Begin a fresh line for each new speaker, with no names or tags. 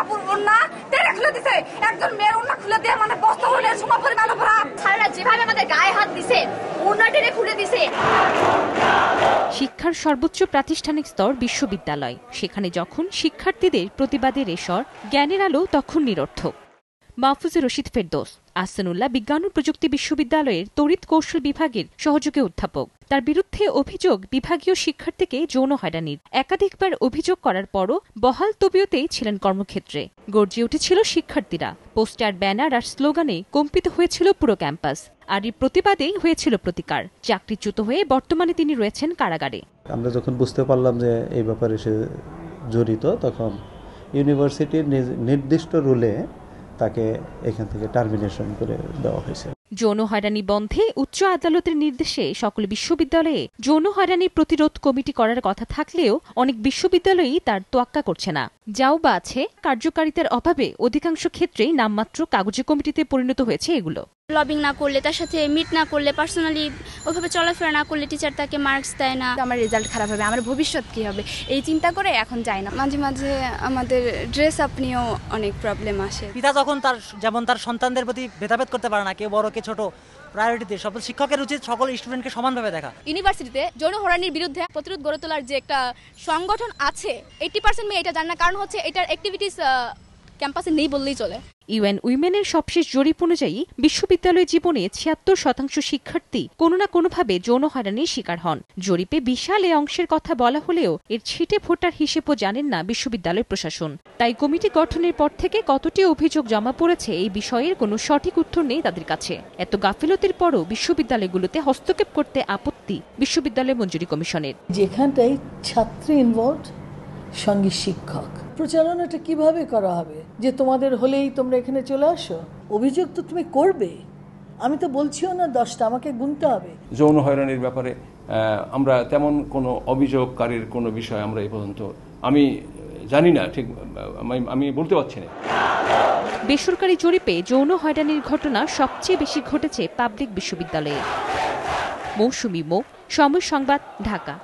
আপুর ওন্না টেনে খুলে দিছে, একজন মেয়ের ওন্না খুলে দিয়ে মানে বস্তা হলের সমপরিমাণ অপরাধ।
ছাড়া যেভাবে আমাদের গায়ে হাত দিছে, ওন্না টেনে খুলে দিছে।
শিক্ষার সর্বোচ্চ প্রাতিষ্ঠানিক স্তর বিশ্ববিদ্যালয়, সেখানে যখন শিক্ষার্থীদের প্রতিবাদের এসর, জ্ঞানের আলো তখন নিরর্থক। মাহফুজুর রশিদ ফেরদৌস, আহসানুল্লাহ বিজ্ঞান ও প্রযুক্তি বিশ্ববিদ্যালয়ের তড়িৎ কৌশল বিভাগের সহযোগী অধ্যাপক। তার বিরুদ্ধে অভিযোগ বিভাগীয় শিক্ষার্থীকে যৌন হয়রানির। একাধিকবার অভিযোগ করার পরও বহাল তবিয়তেই ছিলেন কর্মক্ষেত্রে। গর্জে উঠেছিল শিক্ষার্থীরা, পোস্টার, ব্যানার আর স্লোগানে কম্পিত হয়েছিল পুরো ক্যাম্পাস। আর এই প্রতিবাদেই হয়েছিল প্রতিকার। চাকরিচ্যুত হয়ে বর্তমানে তিনি রয়েছেন কারাগারে।
আমরা যখন বুঝতে পারলাম যে এই ব্যাপারে সে জড়িত, তখন ইউনিভার্সিটির নির্দিষ্ট রুলে তাকে এখান থেকে টার্মিনেশন করে দেওয়া হয়েছে।
যৌন হয়রানি বন্ধে উচ্চ আদালতের নির্দেশে সকল বিশ্ববিদ্যালয়ে যৌন হয়রানি প্রতিরোধ কমিটি করার কথা থাকলেও অনেক বিশ্ববিদ্যালয়ই তার তোয়াক্কা করছে না। যাও বা আছে, কার্যকারিতার অভাবে অধিকাংশ ক্ষেত্রেই নামমাত্র কাগজে কমিটিতে পরিণত হয়েছে এগুলো।
লবিং না করলে, তার সাথে মিট না করলে, পার্সোনালি ওইভাবে চলাফেরা না করলে টিচার তাকে মার্কস দেয় না।
আমার রেজাল্ট খারাপ হবে, আমার ভবিষ্যৎ কি হবে, এই চিন্তা করে এখন যায় না। মাঝে মাঝে আমাদের ড্রেস আপ নিয়েও অনেক প্রবলেম আসে।
পিতা যখন তার সন্তানদের প্রতি ভেদাভেদ করতে পারে না, কেউ বড় কে ছোট, প্রায়োরিটিতে সকল শিক্ষকের উচিত সকল স্টুডেন্টকে সমানভাবে দেখা।
ইউনিভার্সিটিতে যৌন হয়রানির বিরুদ্ধে প্রতিরোধ গড়ে তোলার যে একটা সংগঠন আছে, 80% মেয়ে এটা জানে না, কারণ হচ্ছে এটার অ্যাক্টিভিটিস ক্যাম্পাসে নেই বললেই চলে।
ইউএন উইমেনের সবশেষ জরিপ অনুযায়ী বিশ্ববিদ্যালয় জীবনে 76% শিক্ষার্থী কোনো না কোনোভাবে যৌন হয়রানির শিকার হন। জরিপে বিশাল এ অংশের কথা বলা হলেও এর ছিটে ফোটার হিসেবও জানেন না বিশ্ববিদ্যালয় প্রশাসন। তাই কমিটি গঠনের পর থেকে কতটি অভিযোগ জমা পড়েছে এই বিষয়ের কোনো সঠিক উত্তর নেই তাদের কাছে। এত গাফিলতির পরও বিশ্ববিদ্যালয়গুলোতে হস্তক্ষেপ করতে আপত্তি বিশ্ববিদ্যালয় মঞ্জুরি কমিশনের।
যেখানটাই ছাত্রী ইনভলভড, সঙ্গে শিক্ষক, প্রচারণাটা কিভাবে করা হবে যে তোমাদের হলেই তোমরা এখানে চলে আসো? অভিযোগ তো তুমি করবে, আমি তো বলছিও না 10টা, আমাকে গুনতে হবে।
যৌন হয়রানির ব্যাপারে আমরা তেমন কোনো অভিযোগকারীর কোনো বিষয় আমরা এই পর্যন্ত আমি জানি না, ঠিক আমি বলতে পারছি না।
বেসরকারি জরিপে যৌন হয়রানির ঘটনা সবচেয়ে বেশি ঘটেছে পাবলিক বিশ্ববিদ্যালয়ে। মৌসুমী মো, সময় সংবাদ, ঢাকা।